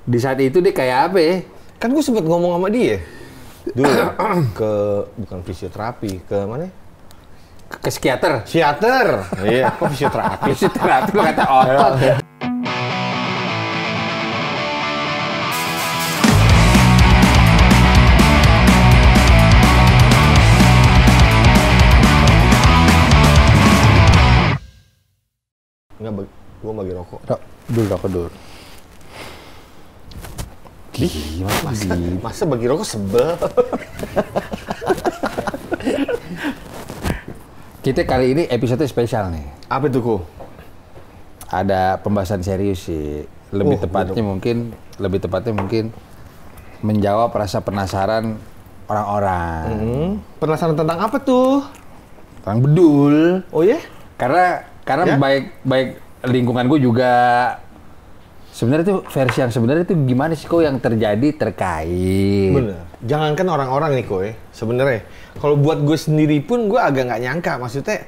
Di saat itu dia kayak apa ya? Kan gue sempet ngomong sama dia dulu ke bukan fisioterapi, ke mana? Ke psikiater. Psikiater. Iya, kok fisioterapi? Fisioterapi lo kata otot. Enggak, gue bagi rokok. Rokok dulu. Masa bagi rokok sebel? Kita kali ini episode spesial nih. Apa itu, Ko? Ada pembahasan serius sih. Lebih tepatnya mungkin menjawab rasa penasaran orang-orang. Penasaran tentang apa tuh? Tentang bedul. Oh ya? Karena Ya? baik lingkungan gue juga sebenarnya tuh versi yang sebenarnya tuh gimana sih kok yang terjadi terkait. Bener. Jangankan orang-orang nih, Ko, sebenarnya. Kalau buat gue sendiri pun gue agak nggak nyangka. Maksudnya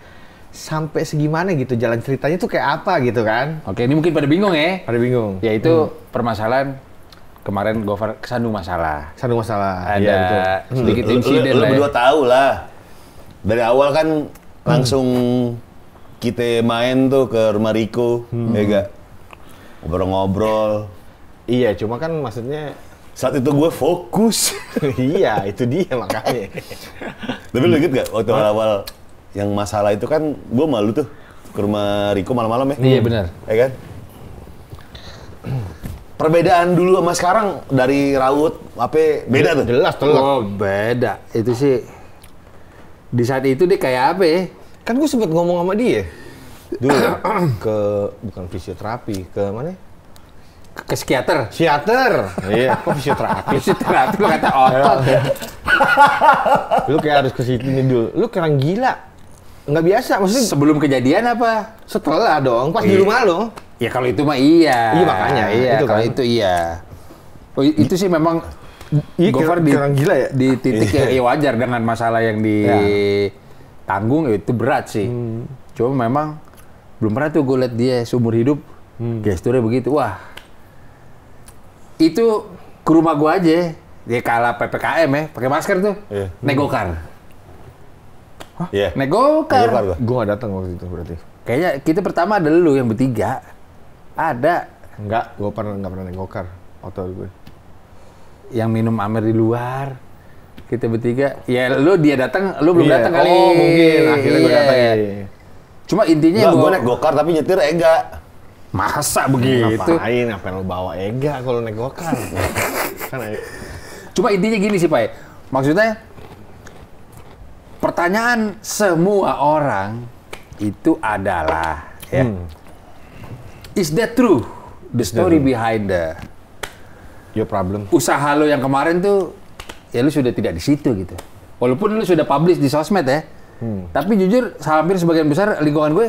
sampai segimana gitu jalan ceritanya tuh kayak apa gitu kan? Oke, ini mungkin pada bingung ya. Pada bingung. Yaitu permasalahan kemarin Gofar kesandung masalah. Satu masalah. Ada Iya, betul. sedikit insiden Lu lah. berdua tahu lah. Dari awal kan langsung kita main tuh ke rumah Riko, ya gak? Ngobrol-ngobrol. Iya, cuma kan maksudnya Saat itu gue fokus. iya, itu dia makanya. Tapi lu inget gak waktu awal-awal yang masalah itu kan gue malu tuh ke rumah Riko malam-malam ya? Iya benar. Ya kan? Perbedaan dulu sama sekarang dari raut apa beda tuh? Jelas, telak. Oh beda. Itu sih di saat itu dia kayak apa ya? Kan gue sempet ngomong sama dia dulu ke bukan fisioterapi, ke mana? Ke psikiater. Psikiater. Iya, kok fisioterapi? Fisioterapi lo kata otot. Lu kayak harus ke situ nih dulu. Lu kayak orang gila. Nggak biasa, maksudnya Sebelum kejadian apa? setelah dong, pas di Iya. rumah lo. Ya kalau itu mah iya. Iya, makanya, Iya, itu kalau kan. itu iya. Oh, itu sih memang Iya, Gofar kayak orang gila ya? di titik yang ya wajar dengan masalah yang ditanggung itu berat sih. Cuma memang belum pernah tuh gue liat dia seumur hidup gesturnya begitu. Wah, itu ke rumah gue aja. Dia kala PPKM ya, pakai masker tuh. Iya. Negokar. Iya. Negokar. Negokar gua. Gue nggak datang waktu itu berarti. Kayaknya kita pertama ada lu yang bertiga. Ada Enggak, gue nggak pernah nengokar waktu gue. yang minum Amer di luar. Kita bertiga. Ya lu dia datang, lu belum Iya. datang kali. Oh, mungkin akhirnya gue Iya. datang. Iya. Cuma intinya Enggak, gue gua naik gokar tapi nyetir enggak. masa begitu. Ngapain? Apa lo bawa Ega kalau naik gokar? Kan Cuma intinya gini sih, Pak. Maksudnya pertanyaan semua orang itu adalah ya. Is that true? The story behind the your problem. usaha lo yang kemarin tuh ya lu sudah tidak di situ gitu. Walaupun lu sudah publish di sosmed ya. Tapi jujur hampir sebagian besar lingkungan gue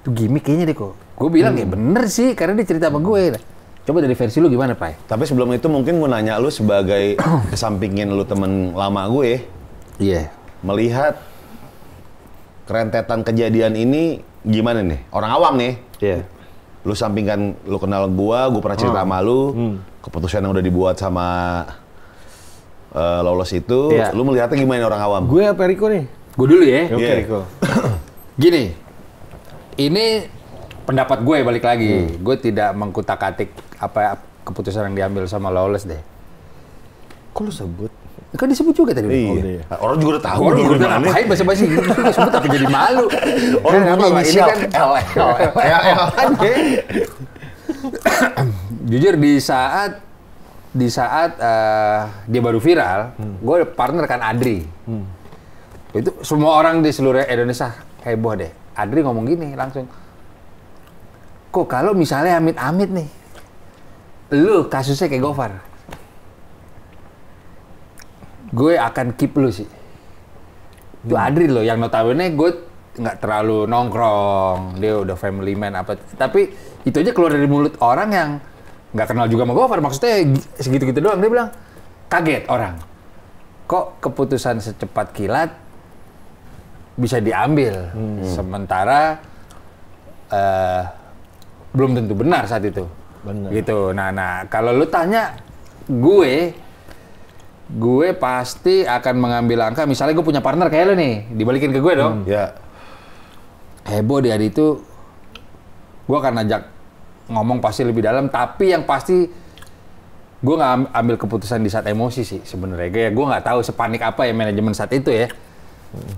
tuh gimmick kayaknya deh kok. Gue bilang ya bener sih karena dia cerita sama gue. Coba dari versi lu gimana, Pak? Tapi sebelum itu mungkin gue nanya lu sebagai kesampingin lu temen lama gue, Iya. melihat kerentetan kejadian ini gimana nih? Orang awam nih. Iya. Lu sampingkan lu kenal gua pernah cerita sama lu, keputusan yang udah dibuat sama Lolos itu, Iya. lu melihatnya gimana nih orang awam? Gue apa Riko nih? Gue dulu ya. Oke, Iya. Riko. Gini, ini pendapat gue balik lagi. Gue tidak mengkutak-atik apa keputusan yang diambil sama Lawless deh. Kok lu sebut? Kan disebut juga tadi. Iya. Orang juga udah tahu. Orang nih udah gimana. ngapain basa-basi gitu juga sebut tapi jadi malu. Orang Kan punya apa, Pak? Ini inisial kan L. jujur di saat dia baru viral, gue partner kan Adri. Itu semua orang di seluruh Indonesia heboh deh. Adri ngomong gini langsung, kok kalau misalnya amit-amit nih, lu kasusnya kayak Gofar, gue akan keep lu sih. Itu Adri loh, yang notabene gue nggak terlalu nongkrong, dia udah family man apa. Tapi itu aja keluar dari mulut orang yang nggak kenal juga sama Gofar, maksudnya segitu-gitu doang. Dia bilang, kaget orang. Kok keputusan secepat kilat bisa diambil, sementara belum tentu benar saat itu. Bener. Gitu. Nah, kalau lu tanya gue pasti akan mengambil langkah. Misalnya gue punya partner kayak lu nih, dibalikin ke gue dong. Ya. Heboh di hari itu, gue akan ajak ngomong pasti lebih dalam. Tapi yang pasti gue nggak ambil keputusan di saat emosi sih sebenarnya. Gue nggak tahu sepanik apa ya manajemen saat itu ya.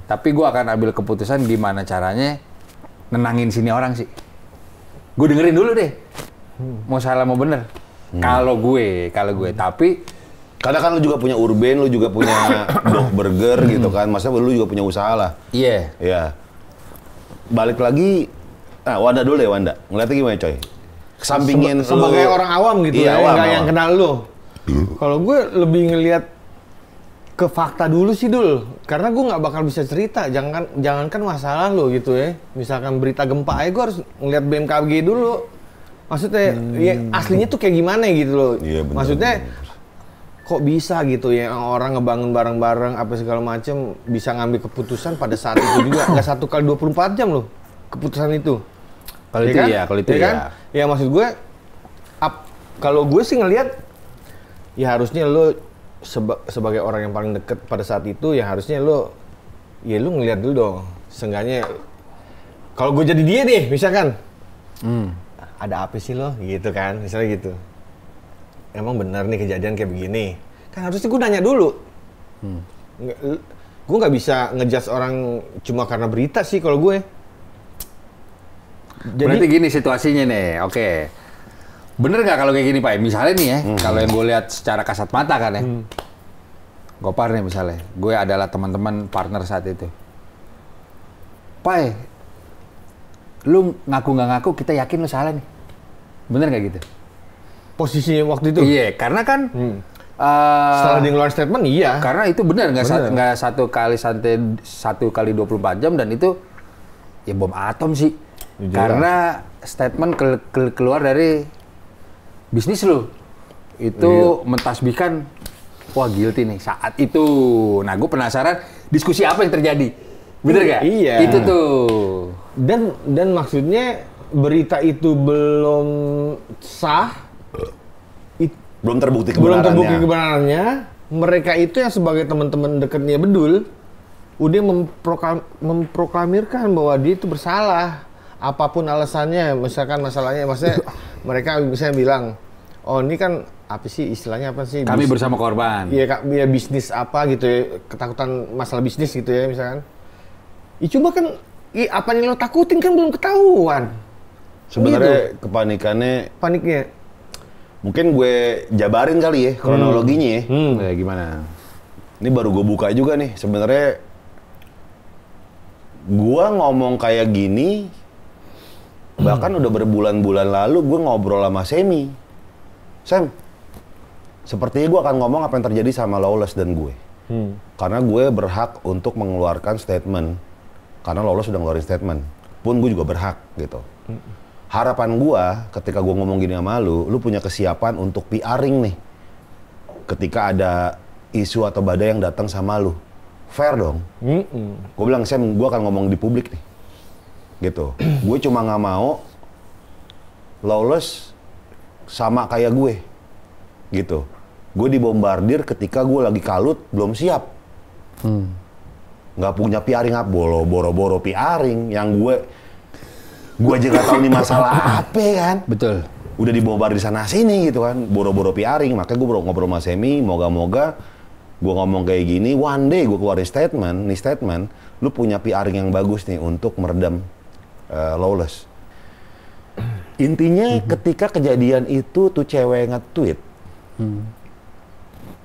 Tapi gue akan ambil keputusan gimana caranya nenangin sini orang sih. Gue dengerin dulu deh. Mau salah mau bener. Kalau gue. Tapi Karena kan lu juga punya Urban, lu juga punya Dog Burger gitu kan. Maksudnya lu juga punya usaha lah. iya. Iya. Balik lagi, Wanda dulu deh Wanda. Ngeliatnya gimana coy? Kesampingin Sebagai lu- orang awam gitu Iya, ya, awam, nggak yang awam. kenal lu. Kalau gue lebih ngelihat ke fakta dulu sih Dul, karena gue nggak bakal bisa cerita, jangankan masalah lo gitu ya. Misalkan berita gempa aja gue harus ngelihat BMKG dulu. Maksudnya ya, aslinya tuh kayak gimana gitu loh. Iya, bener, Maksudnya bener. kok bisa gitu ya orang ngebangun bareng-bareng apa segala macem bisa ngambil keputusan pada saat itu juga nggak 1 kali 24 jam loh keputusan itu. Kalau Ya itu kan? ya, kalau itu Ya kan? ya. Ya maksud gue, kalau gue sih ngelihat, ya harusnya lo sebagai orang yang paling deket pada saat itu, ya harusnya lo ngelihat dulu dong. Seenggaknya, kalau gue jadi dia deh, misalkan, ada apa sih lo, gitu kan, misalnya gitu. Emang benar nih kejadian kayak begini. Kan harusnya gue nanya dulu. Gue nggak bisa ngejudge orang cuma karena berita sih kalau gue. Berarti gini situasinya nih, oke. Bener nggak kalau kayak gini Pak? Misalnya nih ya, kalau yang gue lihat secara kasat mata kan ya. Gopar nih misalnya, gue adalah teman-teman partner saat itu. Pai, lu ngaku nggak ngaku, kita yakin lu salah nih. Bener nggak gitu? Posisinya waktu itu. Iya, karena kan Setelah dia ngeluarin statement, iya. karena itu benar nggak Bener. nggak satu kali 24 jam dan itu ya bom atom sih. Jelas. Karena statement keluar dari bisnis lu itu mentasbihkan wah guilty nih saat itu. Nah gue penasaran diskusi apa yang terjadi, bener gak? Iya. Itu tuh. Dan maksudnya berita itu belum sah, Belum terbukti belum kebenarannya. terbukti kebenarannya. Mereka itu yang sebagai teman-teman dekatnya Bedul udah memproklamirkan bahwa dia itu bersalah. Apapun alasannya, misalkan masalahnya, maksudnya mereka misalnya bilang, oh ini kan apa sih istilahnya apa sih? Kami bersama korban. Iya kak, ya bisnis apa gitu ya, ketakutan masalah bisnis gitu ya misalkan. Ya cuma kan, apa yang lo takutin kan belum ketahuan. Sebenarnya kepanikannya, Paniknya. mungkin gue jabarin kali ya kronologinya ya. Ya, gimana? Ini baru gue buka juga nih. Sebenarnya gue ngomong kayak gini, bahkan udah berbulan-bulan lalu gue ngobrol sama Semi. Sam, sepertinya gue akan ngomong apa yang terjadi sama Lawless dan gue. Karena gue berhak untuk mengeluarkan statement. Karena Lawless sudah ngeluarin statement. Pun gue juga berhak gitu. Harapan gue ketika gue ngomong gini sama lu punya kesiapan untuk PR-ing nih. Ketika ada isu atau badai yang datang sama lu. Fair dong. Gue bilang, Sam, gue akan ngomong di publik nih. Gitu. Gue cuma nggak mau Lawless sama kayak gue. Gitu. Gue dibombardir ketika gue lagi kalut, belum siap. Nggak punya PR-ing apa, boro-boro PR-ing. Yang gue aja nggak tahu nih masalah apa kan. Betul. Udah dibombardir sana sini gitu kan, boro-boro PR-ing. Makanya gue ngobrol sama Semi, moga-moga gue ngomong kayak gini, one day gue keluarin statement, lu punya PR yang bagus nih untuk meredam Lawless. Intinya ketika kejadian itu tuh cewek nge-tweet,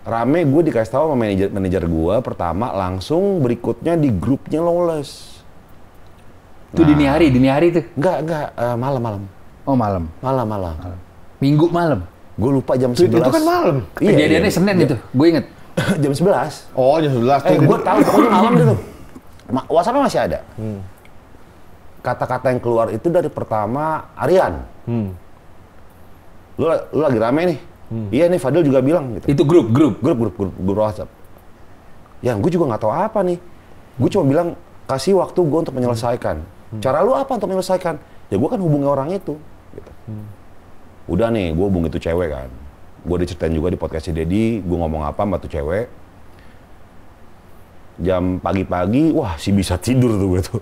rame gue dikasih tahu sama manajer gue, pertama langsung berikutnya di grupnya Lawless. Itu dini hari tuh. Enggak, malam-malam. Oh malam. Malam-malam. Minggu malam. Gue lupa jam 11. Tweet itu kan malam. Iya, Kejadiannya iya. Senin itu, gue inget. Jam 11. Oh jam 11. Gue tahu pokoknya malam deh tuh. WhatsApp-nya masih ada. Kata-kata yang keluar itu dari pertama Aryan. Lu lagi rame nih. Iya nih Fadil juga bilang gitu. Itu grup. Grup WhatsApp. Ya gue juga nggak tahu apa nih. Gue cuma bilang kasih waktu gue untuk menyelesaikan. Cara lu apa untuk menyelesaikan? Ya gue kan hubungi orang itu. Gitu. Udah nih, gue hubungi tuh cewek kan. Gue diceritain juga di podcast si Deddy, gue ngomong apa sama tuh cewek. Jam pagi-pagi, wah si bisa tidur tuh gue tuh.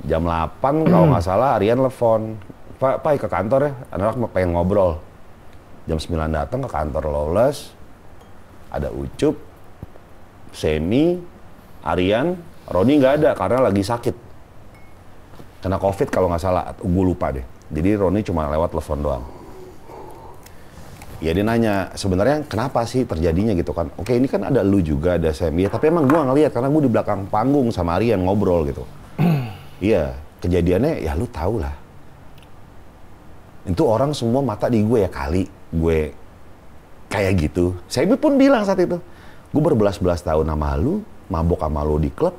Jam 8 kalau nggak salah Aryan telepon. Pak ke kantor ya, anak pengen ngobrol. Jam 9 datang ke kantor Lawless. Ada Ucup, Semi, Aryan, Roni nggak ada karena lagi sakit. Kena COVID kalau nggak salah, gue lupa deh. Jadi Roni cuma lewat telepon doang. Ya dia nanya, sebenarnya kenapa sih terjadinya gitu kan? Oke ini kan ada lu juga, ada Semi. Ya, tapi emang gue ngeliat karena gue di belakang panggung sama Aryan ngobrol gitu. Iya, kejadiannya ya lu tau lah. Itu orang semua mata di gue ya kali gue kayak gitu. Semi pun bilang saat itu, gue berbelas-belas tahun sama lu, mabok sama lu di klub.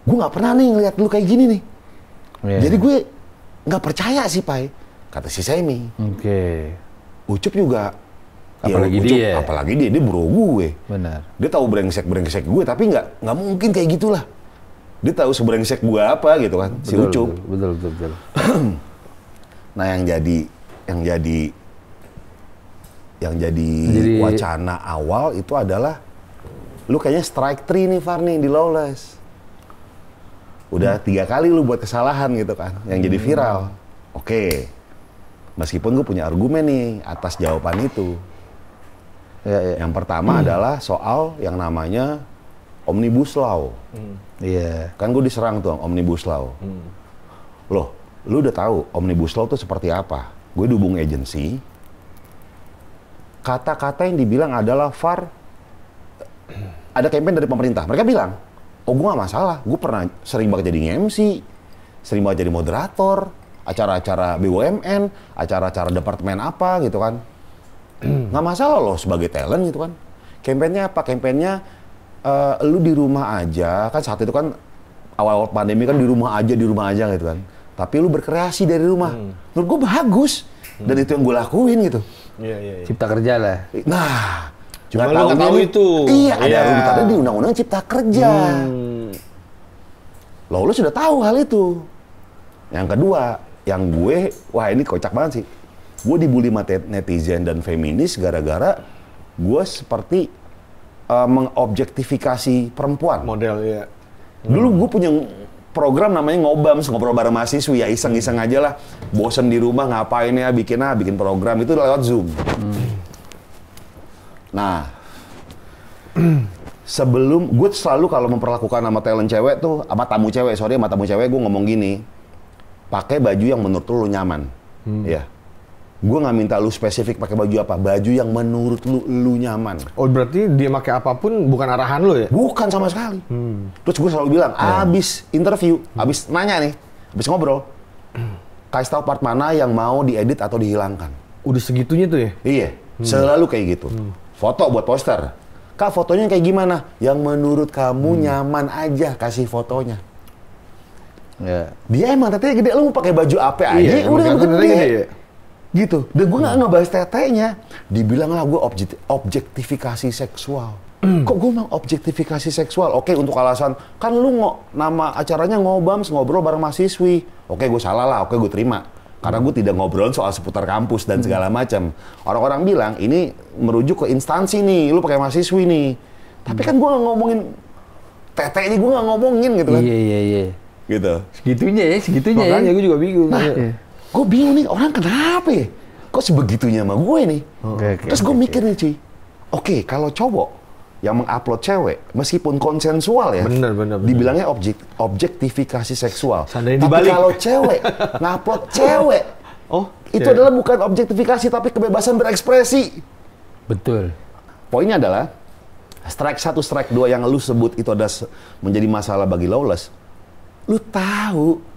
Gue nggak pernah nih ngeliat lu kayak gini nih. Jadi gue nggak percaya sih, Pai, kata si Semi. Ucup juga, apalagi ya, Ucup, dia. apalagi dia bro gue. Benar. Dia tahu brengsek gue, tapi nggak mungkin kayak gitulah. Dia tahu sebrengsek gue apa gitu kan, si Ucup. Betul. Nah yang jadi wacana awal itu adalah, lu kayaknya strike 3 nih Far nih di Lawless. Udah 3 kali lu buat kesalahan gitu kan, yang jadi viral. Oke, meskipun gue punya argumen nih atas jawaban itu. Yang pertama adalah soal yang namanya Omnibus Law. Kan gue diserang tuh Omnibus Law. Loh, lu udah tahu Omnibus Law tuh seperti apa? Gue dihubung agensi. Kata-kata yang dibilang adalah Far, ada campaign dari pemerintah. Mereka bilang, oh gue gak masalah, gue pernah sering banget jadi MC, sering banget jadi moderator, acara-acara BUMN, acara-acara departemen apa gitu kan. Nggak masalah loh sebagai talent gitu kan. Campaignnya apa? Campaignnya lu di rumah aja, kan saat itu kan awal-awal pandemi kan di rumah aja gitu kan. Tapi lu berkreasi dari rumah. Menurut gue bagus. Dan itu yang gue lakuin gitu. Cipta kerja lah. Nah, cuma lu nggak tahu itu. Iya, ada runutannya di Undang-Undang Cipta Kerja. Lu sudah tahu hal itu. Yang kedua, yang gue, wah ini kocak banget sih. Gue dibully sama netizen dan feminis gara-gara gue seperti mengobjektifikasi perempuan. Model, ya. Dulu gue punya program namanya Ngobams, ngobrol bareng mahasiswi, ya iseng-iseng aja lah. Bosen di rumah ngapain ya, bikin program itu lewat Zoom. Nah, sebelum gue selalu kalau memperlakukan sama talent cewek tuh, sama tamu cewek, gue ngomong gini, pakai baju yang menurut lu nyaman, ya. Gue nggak minta lu spesifik pakai baju apa, baju yang menurut lu nyaman. Oh berarti dia pakai apapun bukan arahan lu ya? Bukan sama sekali. Terus gue selalu bilang, abis interview, abis nanya nih, abis ngobrol, kasih tahu part mana yang mau diedit atau dihilangkan. Udah segitunya tuh ya? Iya, selalu kayak gitu. Foto buat poster. Kak, fotonya kayak gimana? Yang menurut kamu nyaman aja, kasih fotonya. Dia emang tetenya gede, lu mau pakai baju apa aja, udah gede. Ya? Gitu. Dan gue nggak ngebahas tetenya. Dibilang lah gue objektifikasi seksual. Kok gue mau objektifikasi seksual? Oke, untuk alasan, kan lu nama acaranya Ngobams, ngobrol bareng mahasiswi. Oke, gue salah lah, oke gue terima. Karena gue tidak ngobrol soal seputar kampus dan segala macam. Orang-orang bilang, ini merujuk ke instansi nih, lu pakai mahasiswi nih. Tapi kan gue nggak ngomongin tete ini, gue nggak ngomongin gitu kan. Iya. Gitu. Segitunya ya. Makanya gue juga bingung. Nah, gue bingung nih, orang kenapa ya? Kok sebegitunya sama gue nih? Terus gue mikir nih cuy, oke, kalau cowok yang mengupload cewek, meskipun konsensual ya, bener. dibilangnya objektifikasi seksual. Seandainya Tapi dibalik. kalau cewek ngupload cewek, itu adalah bukan objektifikasi, tapi kebebasan berekspresi. Betul. Poinnya adalah, strike 1, strike 2 yang lu sebut itu ada menjadi masalah bagi Lawless. Lu tahu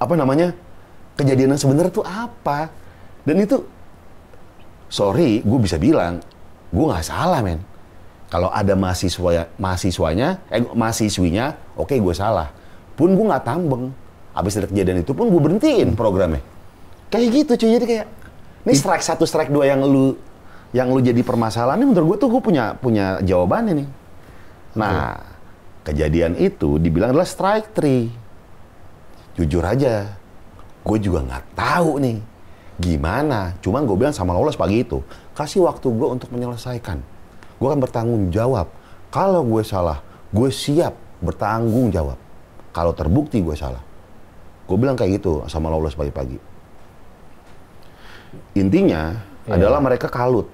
apa namanya, kejadian yang sebenarnya tuh apa. Dan itu, sorry, gue bisa bilang, gue nggak salah men. Kalau ada mahasiswinya, oke gue salah. Pun gue nggak tambeng. Abis dari kejadian itu pun gue berhentiin programnya. Kayak gitu cuy, jadi kayak, ini strike 1, strike 2 yang lu jadi permasalahan, ini menurut gue tuh gue punya jawabannya nih. Nah, kejadian itu dibilang adalah strike 3. Jujur aja, Gue juga nggak tahu nih gimana. Cuman gue bilang sama Lawless pagi itu, kasih waktu gue untuk menyelesaikan. Gue akan bertanggung jawab. Kalau gue salah, gue siap bertanggung jawab. Kalau terbukti gue salah. Gue bilang kayak gitu sama Lawless pagi-pagi. Intinya adalah mereka kalut.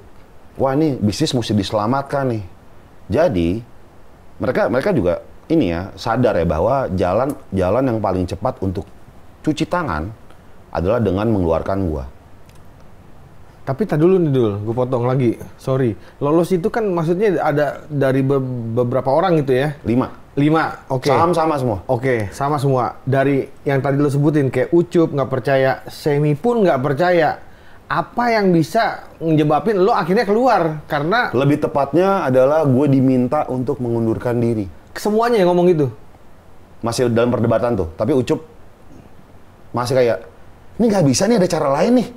Wah, ini bisnis mesti diselamatkan nih. Jadi mereka juga ini ya sadar ya bahwa jalan yang paling cepat untuk cuci tangan adalah dengan mengeluarkan gua. Tapi tadi dulu nih Dul, gue potong lagi. Sorry. Lolos itu kan maksudnya ada dari beberapa orang gitu ya? 5. 5, oke. Saham sama semua. Oke, sama semua. Dari yang tadi lo sebutin kayak Ucup nggak percaya, Semi pun nggak percaya. Apa yang bisa menyebabin lo akhirnya keluar? Karena Lebih tepatnya adalah gue diminta untuk mengundurkan diri. semuanya yang ngomong gitu. Masih dalam perdebatan tuh. Tapi Ucup masih kayak, ini nggak bisa nih, ada cara lain nih.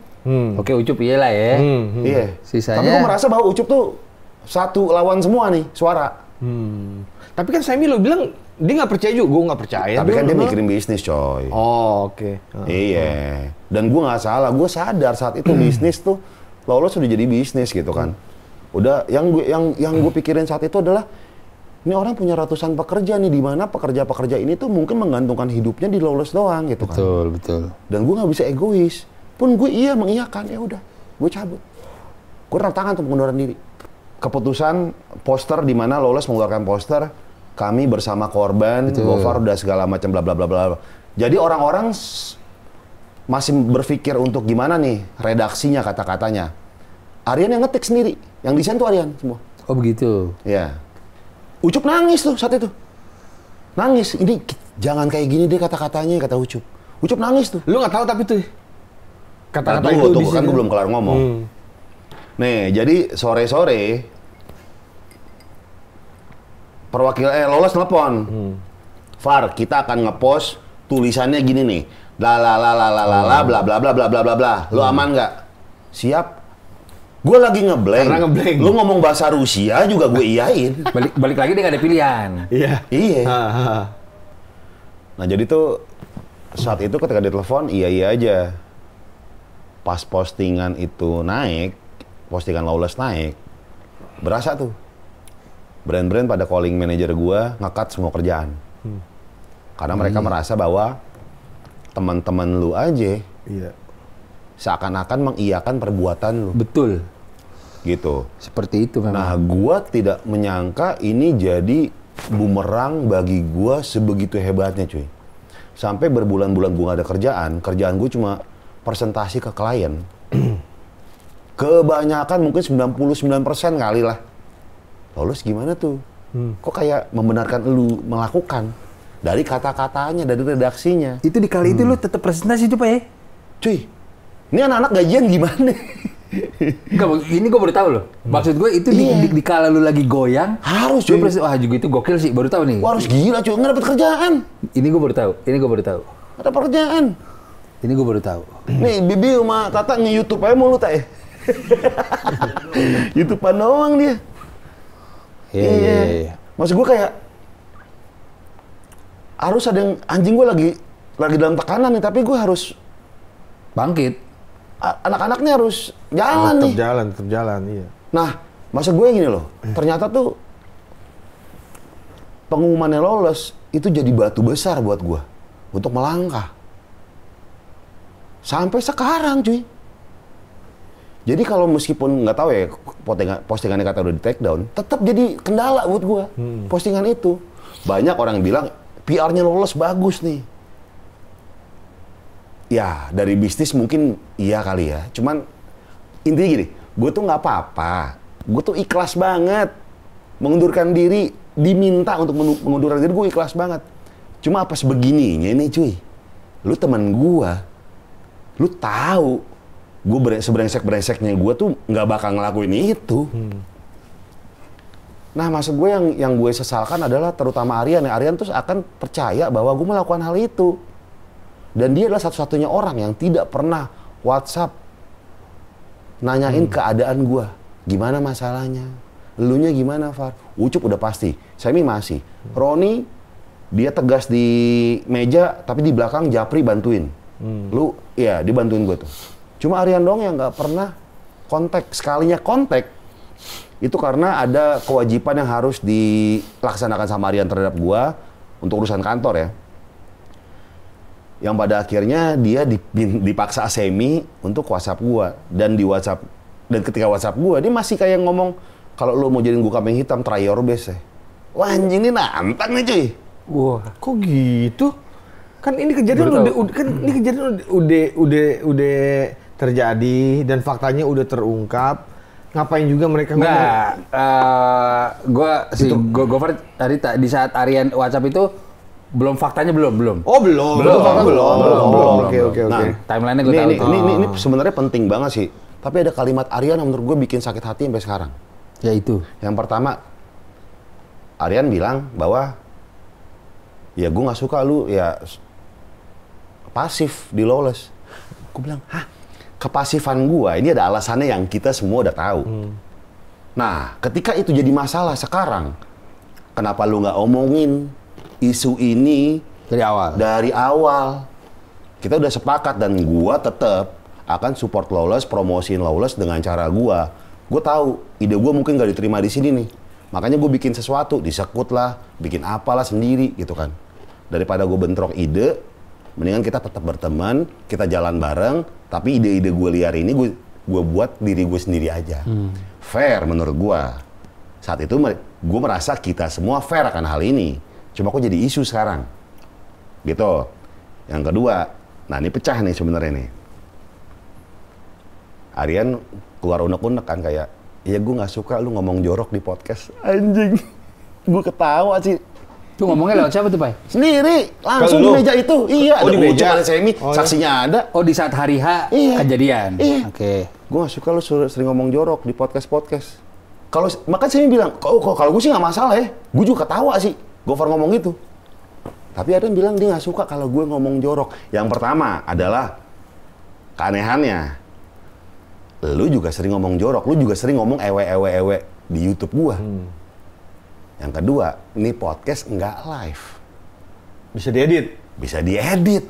Oke, Ucup iyalah ya. Iya. Sisanya- Tapi gue merasa bahwa Ucup tuh satu lawan semua nih suara. Tapi kan Semi lo bilang dia nggak percaya juga, gue nggak percaya. Tapi kan dia bilang. mikirin bisnis, coy. Oh, oke. Iya. Dan gue nggak salah, gue sadar saat itu bisnis tuh Lawless sudah jadi bisnis gitu kan. Udah yang gue pikirin saat itu adalah ini orang punya ratusan pekerja nih, di mana pekerja-pekerja ini tuh mungkin menggantungkan hidupnya di Lawless doang gitu kan. Betul. Dan gue nggak bisa egois. Pun gue mengiyakan, ya udah, gue cabut. Gue tanda tangan untuk pengunduran diri. Keputusan poster di mana Lawless mengeluarkan poster, kami bersama korban, Gofar udah segala macam bla bla bla bla. Jadi orang-orang masih berpikir untuk gimana nih redaksinya kata-katanya. Aryan yang ngetik sendiri, yang desain tuh Aryan semua. Oh begitu. Ya. Ucup nangis tuh saat itu. Nangis, ini jangan kayak gini deh kata-katanya, kata Ucup. Ucup nangis tuh. Lu nggak tahu tapi tuh kata-kata Nah, itu tunggu, di kan sini. gue belum kelar ngomong. Nih, jadi sore-sore perwakilan Lawless telepon. Far, kita akan ngepost tulisannya gini nih. La la la la la la la bla bla bla bla bla bla bla. Lu aman nggak? Siap. Gue lagi ngeblank. Karena ngeblank. Lu ngomong bahasa Rusia juga gue iyain. Balik lagi dia nggak ada pilihan. Iya. Iya. Ha. Nah, jadi tuh saat itu ketika ditelepon iya aja. Pas postingan itu naik, postingan Lawless naik, berasa tuh brand-brand pada calling manager gua nge-cut semua kerjaan. Karena mereka merasa bahwa teman-teman lu aja Iya. seakan-akan mengiyakan perbuatan lu. Betul. Gitu. Seperti itu memang. Nah, gua tidak menyangka ini jadi bumerang bagi gua sebegitu hebatnya, cuy. Sampai berbulan-bulan gua gak ada kerjaan gua cuma presentasi ke klien. Kebanyakan mungkin 99% kali lah. Lawless gimana tuh? Kok kayak membenarkan lu melakukan? Dari kata-katanya, dari redaksinya. Itu di kali itu lu tetap presentasi itu Pak ya? Cuy, ini anak-anak gajian gimana? Enggak, ini gue baru tahu loh. Maksud gue itu di kala lu lagi goyang, Harus, lu cuy. wah juga itu gokil sih, baru tahu nih. Wah, harus gila, cuy. Nggak dapet kerjaan. Ini gue baru tahu. Nggak dapet kerjaan. Ini gue baru tahu. Nih, Bibi sama Tata nge-YouTube aja mulu, tak ya? YouTube-an doang dia. Iya. Maksud gue kayak harus ada yang anjing gue lagi dalam tekanan nih, tapi gue harus Bangkit. anak-anaknya harus jalan nih. Tetap jalan, iya. Nah, maksud gue gini loh, ternyata tuh pengumumannya Lawless itu jadi batu besar buat gue untuk melangkah. Sampai sekarang, cuy. Jadi kalau meskipun nggak tahu ya postingannya kata udah di take down, tetap jadi kendala buat gue postingan itu. Banyak orang bilang PR-nya Lawless bagus nih. Ya dari bisnis mungkin iya kali ya. Cuman intinya gini, gue tuh nggak apa-apa. Gue tuh ikhlas banget mengundurkan diri, diminta untuk mengundurkan diri, gue ikhlas banget. Cuma apa sebegininya nih, cuy. Lu teman gue, lu tahu gue seberengsek-berengseknya gue tuh nggak bakal ngelakuin itu. Nah, maksud gue yang gue sesalkan adalah terutama Aryan. Aryan tuh akan percaya bahwa gue melakukan hal itu. Dan dia adalah satu-satunya orang yang tidak pernah WhatsApp nanyain keadaan gue. Gimana masalahnya? Elunya gimana, Far? Ucup udah pasti. Semi masih. Roni, dia tegas di meja, tapi di belakang Japri bantuin. Lu, ya dibantuin gue tuh. Cuma Aryan dong yang nggak pernah kontak. Sekalinya kontak, itu karena ada kewajiban yang harus dilaksanakan sama Aryan terhadap gue untuk urusan kantor ya. Yang pada akhirnya dia dipaksa Semi untuk WhatsApp gue. Dan di WhatsApp, dan ketika WhatsApp gue, dia masih kayak ngomong, kalau lu mau jadiin gue kambing hitam, try your best ya. Wah anjing ini nantang nih cuy. Wah, kok gitu? Kan ini kejadian udah terjadi dan faktanya udah terungkap. Ngapain juga mereka Nggak, Gofar tadi di saat Aryan WhatsApp itu faktanya belum. Oh belum. Belum. Oke. Nah, timeline-nya gue tahu. Ini sebenarnya penting banget sih. Tapi ada kalimat Aryan yang menurut gue bikin sakit hati sampai sekarang. Ya itu. Yang pertama, Aryan bilang bahwa ya gue nggak suka lu ya pasif di Lawless. Gue bilang, hah? Kepasifan gue ini ada alasannya yang kita semua udah tahu. Nah, ketika itu jadi masalah sekarang, kenapa lu nggak omongin isu ini dari awal? Kita udah sepakat dan gue tetap akan support Lawless, promosiin Lawless dengan cara gue. Gue tahu ide gue mungkin nggak diterima di sini nih. Makanya gue bikin sesuatu, disekut lah, bikin apalah sendiri gitu kan. Daripada gue bentrok ide, mendingan kita tetap berteman, kita jalan bareng, tapi ide-ide gue liar ini gue buat diri gue sendiri aja. Fair menurut gue. Saat itu gue merasa kita semua fair akan hal ini. Cuma kok jadi isu sekarang. Gitu. Yang kedua, nah ini pecah nih sebenarnya nih. Aryan keluar unek-unek kan kayak, ya gue nggak suka lu ngomong jorok di podcast. Anjing. Gue ketawa sih. Tuh ngomongnya lewat siapa tuh, Pai? Sendiri, langsung di meja itu. Iya, ada Ucup, ada Semi, saksinya ada. Oh, di saat hari H kejadian? Iya. Oke. Gue gak suka lu sering ngomong jorok di podcast-podcast. Makanya Semi bilang, kalau gue sih gak masalah ya. Gue juga ketawa sih, Gofar ngomong itu. Tapi ada yang bilang dia gak suka kalau gue ngomong jorok. Yang pertama adalah, keanehannya, lu juga sering ngomong jorok, lu juga sering ngomong ewe di YouTube gue. Yang kedua, ini podcast nggak live. Bisa diedit? Bisa diedit.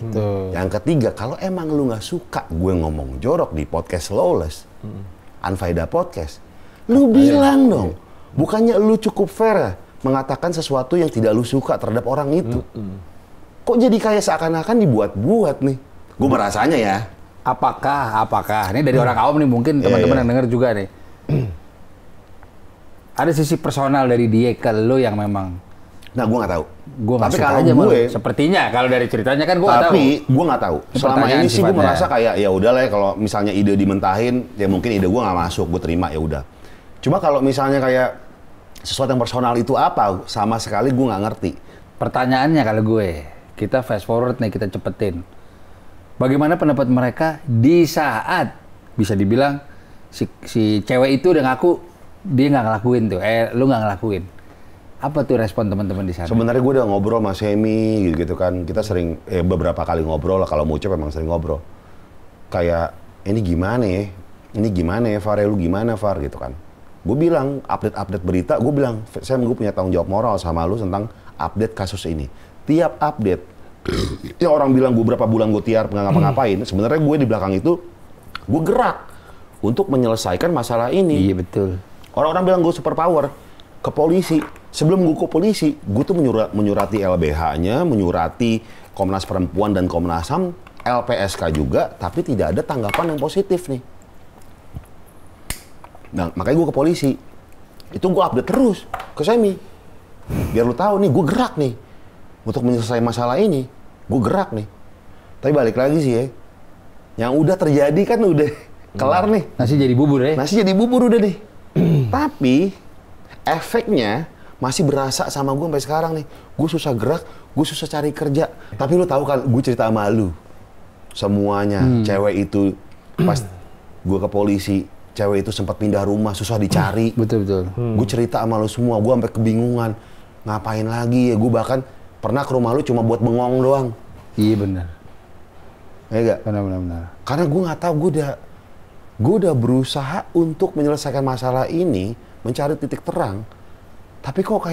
Yang ketiga, kalau emang lu nggak suka gue ngomong jorok di podcast Lawless, Unfaida Podcast, lu bilang dong. Bukannya lu cukup fair mengatakan sesuatu yang tidak lu suka terhadap orang itu. Kok jadi kayak seakan-akan dibuat-buat nih? Gue merasanya ya. Apakah, ini dari orang awam nih mungkin teman-teman yang denger juga nih. Ada sisi personal dari dia ke lo yang memang. Nah, gue nggak tahu. Gue nggak suka aja sepertinya kalau dari ceritanya kan gue nggak tahu. Tapi gue nggak tahu. Selama ini sih gue merasa kayak ya udah lah ya, kalau misalnya ide dimentahin, ya mungkin ide gue nggak masuk, gue terima ya udah. Cuma kalau misalnya kayak sesuatu yang personal itu apa, sama sekali gue nggak ngerti. Pertanyaannya kalau gue, kita fast forward nih, kita cepetin. Bagaimana pendapat mereka di saat bisa dibilang si cewek itu udah ngaku dia nggak ngelakuin tuh, lu nggak ngelakuin. Apa tuh respon teman-teman di sana? Sebenarnya gue udah ngobrol sama Semi gitu kan. Kita sering beberapa kali ngobrol lah, kalau mau Ucup emang sering ngobrol. Kayak ini gimana ya? Ini gimana ya, Far? Lu gimana, Far? Gitu kan. Gue bilang update berita, gue bilang, Sam, gue punya tanggung jawab moral sama lu tentang update kasus ini. Tiap update, ya orang bilang gue berapa bulan gue tiar nggak ngapa-ngapain. Sebenarnya gue di belakang itu gue gerak untuk menyelesaikan masalah ini. Iya betul. Orang-orang bilang gue super power ke polisi. Sebelum gue ke polisi, gue tuh menyurati LBH-nya, menyurati Komnas Perempuan dan Komnas HAM, LPSK juga, tapi tidak ada tanggapan yang positif nih. Nah, makanya gue ke polisi. Itu gue update terus ke Semi. Biar lu tahu nih, gue gerak nih. Untuk menyelesaikan masalah ini, gue gerak nih. Tapi balik lagi sih ya, yang udah terjadi kan udah kelar nih. Nasi jadi bubur ya? Nasi jadi bubur udah deh. Tapi efeknya masih berasa sama gue sampai sekarang nih. Gue susah gerak, gue susah cari kerja. Tapi lu tahu kan, gue cerita sama lu. Semuanya, cewek itu pas gue ke polisi, cewek itu sempat pindah rumah, susah dicari. Betul. Gue cerita sama lu semua, gue sampai kebingungan. Ngapain lagi ya, gue bahkan pernah ke rumah lu cuma buat bengong doang. Iya benar. Iya gak? Benar. Karena gue nggak tahu, gue udah berusaha untuk menyelesaikan masalah ini, mencari titik terang, tapi kok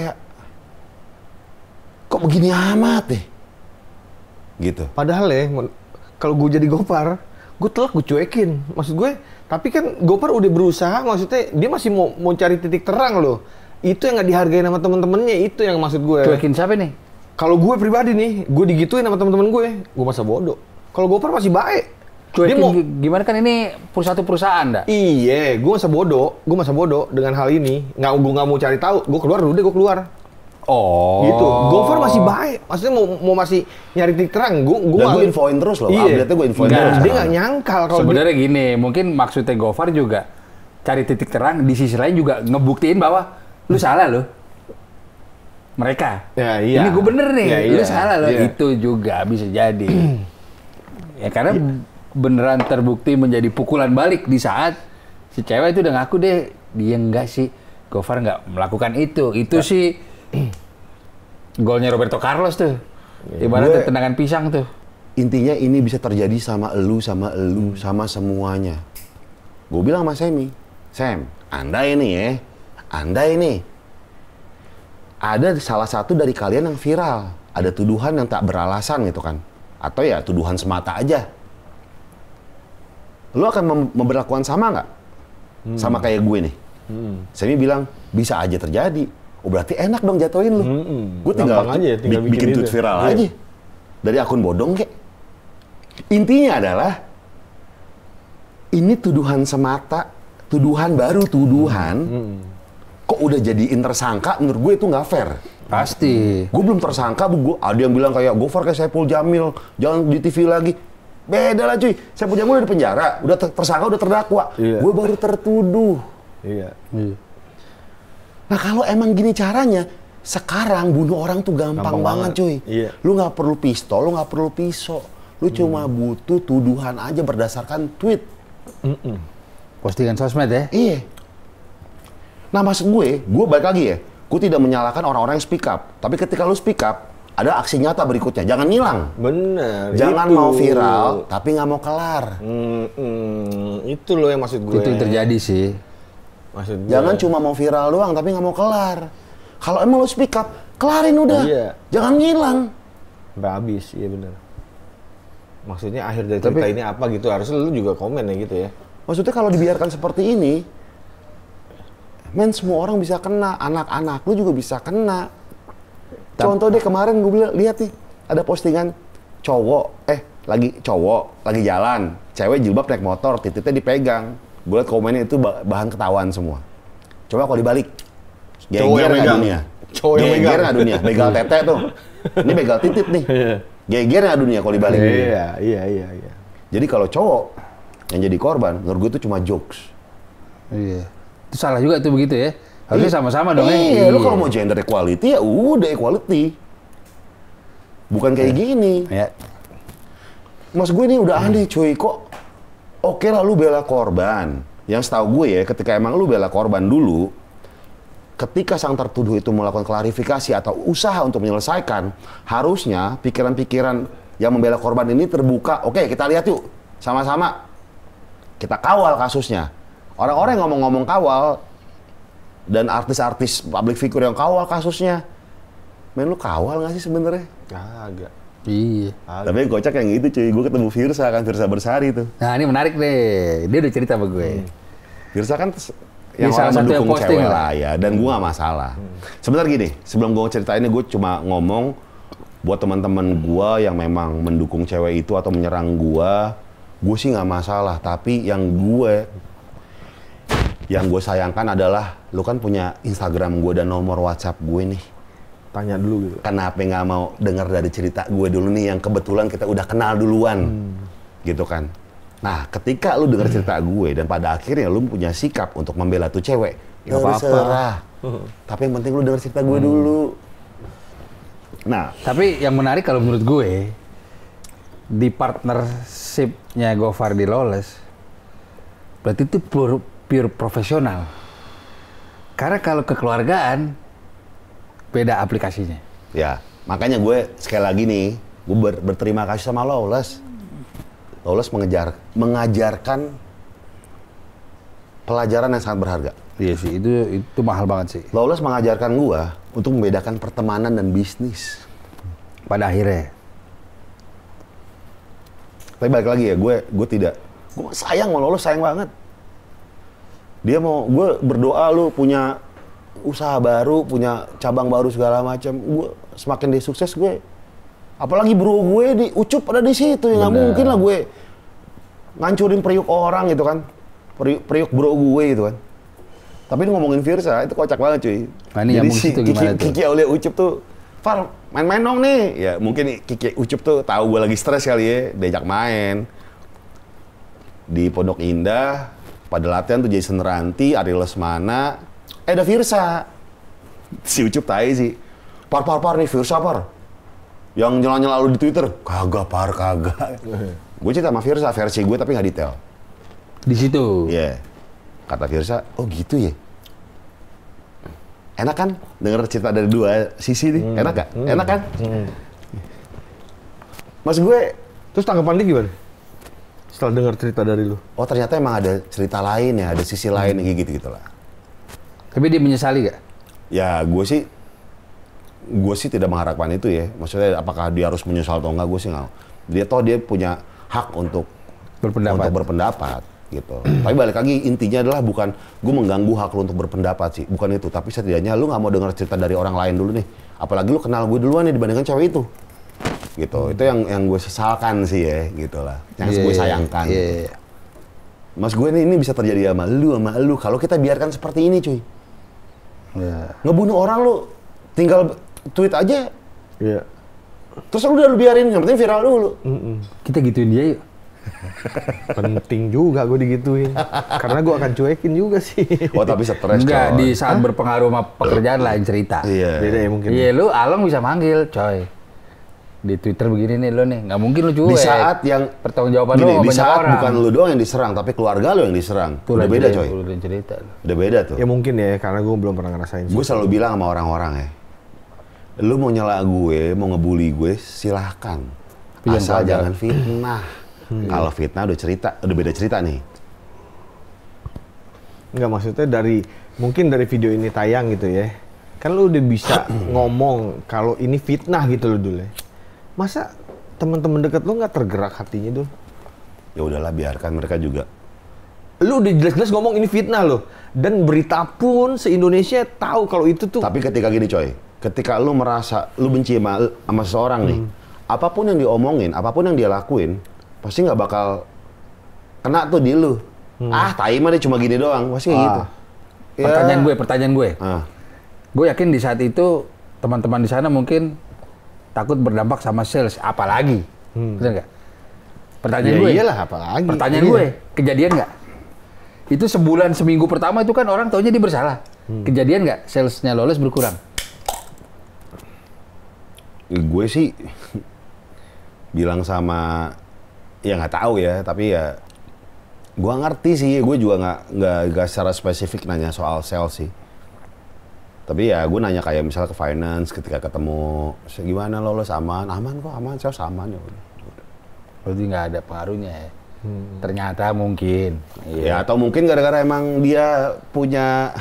begini amat deh, gitu. Padahal ya, kalau gue jadi Gopar, gue telak, gue cuekin. Maksud gue, tapi kan Gopar udah berusaha, maksudnya dia masih mau cari titik terang loh. Itu yang nggak dihargain sama temen-temennya, itu yang maksud gue. Cuekin siapa nih? Kalau gue pribadi nih, gue digituin sama temen-temen gue masa bodoh. Kalau Gopar masih baik. Cuekin Dia mau, gimana kan ini satu perusahaan dah. iya, gue masa bodoh dengan hal ini. Gue nggak mau cari tahu, gue keluar dulu deh, gue keluar. Oh. Gitu. Gopar masih baik, maksudnya mau masih nyari titik terang. Gue Dan gue infoin terus loh, Iya. update-nya gue infoin Enggak. terus. Dia nggak nyangkal kalau Sebenarnya gini, mungkin maksudnya Gofar juga cari titik terang, di sisi lain juga ngebuktiin bahwa lu salah loh. Mereka. Ya, iya. Ini gue bener nih, Ya, lu iya. salah loh. Iya. Itu juga bisa jadi. Ya karena beneran terbukti menjadi pukulan balik di saat si cewek itu udah ngaku deh, dia enggak sih, Gofar nggak melakukan itu. Itu sih golnya Roberto Carlos tuh. Ibaratnya tendangan pisang tuh. Intinya ini bisa terjadi sama elu, sama semuanya. Gue bilang sama Semi, Sam, Anda ini ada salah satu dari kalian yang viral, ada tuduhan yang tak beralasan gitu kan, atau ya tuduhan semata aja. Lu akan memperlakukan sama nggak? Sama kayak gue nih. Semi bilang bisa aja terjadi. Oh berarti enak dong jatuhin lu. Gue tinggal, Gampang aja, tinggal bikin bikin tweet itu. viral Iya. aja dari akun bodong kek. Intinya adalah ini tuduhan semata, tuduhan baru tuduhan. Kok udah jadiin tersangka? Menurut gue itu nggak fair. Pasti. Gue belum tersangka, ada yang bilang kayak Gofar kayak Saipul Jamil, jangan di TV lagi. Beda lah cuy, Saipul Jamil udah di penjara, udah tersangka, udah terdakwa. Iya. Gue baru tertuduh. Iya. Nah kalau emang gini caranya, sekarang bunuh orang tuh gampang banget cuy. Iya. Lu nggak perlu pistol, lu nggak perlu pisau. Lu cuma butuh tuduhan aja berdasarkan tweet. Postingan sosmed ya. Iya. Nah maksud gue balik lagi ya, gue tidak menyalahkan orang-orang yang speak up. Tapi ketika lu speak up, ada aksi nyata berikutnya. Jangan ngilang. Bener. Jangan itu. mau viral, tapi nggak mau kelar. Itu loh yang maksud gue. Itu yang terjadi sih. Maksud gue. Jangan cuma mau viral doang, tapi nggak mau kelar. Kalau emang lu speak up, kelarin udah. Iya. Jangan ngilang. Sampai habis, iya bener. Maksudnya akhir dari cerita ini apa gitu, harusnya lu juga komen ya gitu ya. Maksudnya kalau dibiarkan seperti ini, men semua orang bisa kena, anak-anak lu juga bisa kena. Contoh deh kemarin gue lihat nih, ada postingan cowok lagi jalan, cewek jilbab naik motor, titiknya dipegang. Gue liat komennya itu bahan ketahuan semua. Coba kalau dibalik, Cowok yang geger nggak megang. dunia? Cowok yang Geger megang. nggak dunia? Begal tete tuh, ini begal titit nih. Geger nggak dunia kalau dibalik? Iya. Jadi kalau cowok yang jadi korban, menurut gue itu cuma jokes. Iya. Itu salah juga tuh begitu ya. Harusnya sama-sama dong ya. Iya, lu kalau mau gender equality ya udah equality. Bukan kayak gini. Ya. Mas gue ini udah aneh cuy, kok oke lah lu bela korban. Yang setahu gue ya, ketika emang lu bela korban dulu, ketika sang tertuduh itu melakukan klarifikasi atau usaha untuk menyelesaikan, harusnya pikiran-pikiran yang membela korban ini terbuka. Oke, kita lihat yuk, sama-sama. Kita kawal kasusnya. Orang-orang yang ngomong-ngomong kawal, dan artis-artis public figure yang kawal kasusnya, men lu kawal nggak sih sebenarnya? Agak. Iya. Tapi yang kocak yang itu cuy, gue ketemu Virsa Bersari tuh. Nah ini menarik deh. Dia udah cerita sama gue. Virsa kan Dia yang salah orang satu yang mendukung posting cewek lah. lah ya, dan gue nggak masalah. Sebentar gini, sebelum gue cerita ini gue cuma ngomong buat teman-teman gue yang memang mendukung cewek itu atau menyerang gue sih nggak masalah. Tapi yang gue sayangkan adalah lu kan punya Instagram gue dan nomor WhatsApp gue nih. Tanya dulu gitu. Kenapa nggak mau dengar dari cerita gue dulu nih yang kebetulan kita udah kenal duluan, gitu kan? Nah, ketika lu dengar cerita gue dan pada akhirnya lu punya sikap untuk membela tuh cewek, ya Nggak apa-apa. terserah. Tapi yang penting lu dengar cerita gue dulu. Nah, Tapi yang menarik kalau menurut gue, di partnership-nya Gofar di Lawless, berarti itu pure profesional. Karena kalau kekeluargaan, beda aplikasinya. ya makanya gue sekali lagi nih, gue berterima kasih sama Lawless. Lawless mengajarkan pelajaran yang sangat berharga. Iya sih, itu mahal banget sih. Lawless mengajarkan gue untuk membedakan pertemanan dan bisnis. Pada akhirnya. Tapi balik lagi ya, gue sayang sama lo sayang banget. Dia mau, gue berdoa lu punya usaha baru, punya cabang baru segala macam. Gue semakin dia sukses gue, apalagi bro gue di Ucup ada di situ, ya nggak mungkin lah gue ngancurin periuk orang gitu kan, periuk bro gue gitu kan. Tapi ngomongin Virsa itu kocak banget cuy. Nah, ini jadi si Kiki Aulia Ucup tuh, Far main-main dong nih. Ya mungkin Kiki Ucup tuh tahu gue lagi stres kali ya, diajak main di Pondok Indah. Pada latihan tuh Jason Ranti, Ari Lesmana, ada Virsa. Si Ucup tai sih. Par nih Virsa par. Yang nyela-nyela lu di Twitter. Kagak par, kagak. Gue cerita sama Virsa, versi gue tapi nggak detail. Di situ. Iya. Yeah. Kata Virsa, oh gitu ya. Enak kan denger cerita dari dua sisi nih? Enak gak? Enak kan? Mas gue, Terus tanggapan dia gimana? Setelah dengar cerita dari lu. oh ternyata emang ada cerita lain ya, ada sisi lain kayak gitu lah. Tapi dia menyesali gak? Ya gue sih tidak mengharapkan itu ya. Maksudnya apakah dia harus menyesal atau enggak, gue sih nggak. Dia punya hak untuk berpendapat gitu. Tapi balik lagi intinya adalah bukan gue mengganggu hak lu untuk berpendapat sih, bukan itu. Tapi setidaknya lu nggak mau dengar cerita dari orang lain dulu nih. Apalagi lu kenal gue duluan nih dibandingkan cewek itu. Gitu. Itu yang gue sesalkan sih ya, gitulah. Yang gue sayangkan. Gitu. Mas gue ini bisa terjadi sama lu kalau kita biarkan seperti ini cuy. Ngebunuh orang lu tinggal tweet aja. Iya. Terus lu biarin, yang penting viral dulu. Kita gituin dia yuk. Penting juga gue digituin. Karena gue akan cuekin juga sih. Oh tapi stres. Enggak, di saat berpengaruh sama pekerjaan lain cerita. Iya. Beda ya mungkin. Iya, lu Along bisa manggil, coy. Di Twitter begini nih lo nih, nggak mungkin lu cuek. Di saat yang pertanggungjawaban lu gini, sama di banyak saat orang. bukan lu doang yang diserang, tapi keluarga lu yang diserang. Tuh, udah beda cerita, coy. Udah cerita. Udah beda tuh. Ya mungkin ya, karena gue belum pernah ngerasain. Gue selalu bilang sama orang-orang ya, lu mau nyela gue, mau ngebully gue, silahkan. Asal jangan fitnah. Kalau fitnah udah beda cerita nih. Enggak, maksudnya mungkin dari video ini tayang gitu ya. Kan lu udah bisa ngomong kalau ini fitnah gitu lo dulu ya. Masa teman-teman dekat lu nggak tergerak hatinya dulu? Ya udahlah, biarkan mereka juga. Lu udah jelas-jelas ngomong ini fitnah loh. Dan berita pun se-Indonesia tahu kalau itu tuh. Tapi ketika gini coy, ketika lu merasa lu benci sama seseorang nih, apapun yang diomongin, apapun yang dia lakuin, pasti nggak bakal kena tuh di lu. Tai mah dia cuma gini doang, pasti kayak gitu. Pertanyaan gue. Gue yakin di saat itu teman-teman di sana mungkin takut berdampak sama sales, apalagi. Bener nggak? Pertanyaan gue. Iyalah, apalagi. Pertanyaan gue, kejadian nggak? Itu sebulan seminggu pertama itu kan orang taunya dia bersalah. Kejadian nggak salesnya Lawless berkurang? Gue sih bilang sama, ya nggak tahu ya, tapi ya gue ngerti sih. Gue juga nggak secara spesifik nanya soal sales sih. Tapi ya gue nanya kayak misalnya ke finance ketika ketemu, gimana Lawless, aman kok, sales aman ya udah. Berarti nggak ada pengaruhnya ya? Ternyata mungkin. Ya atau mungkin gara-gara emang dia punya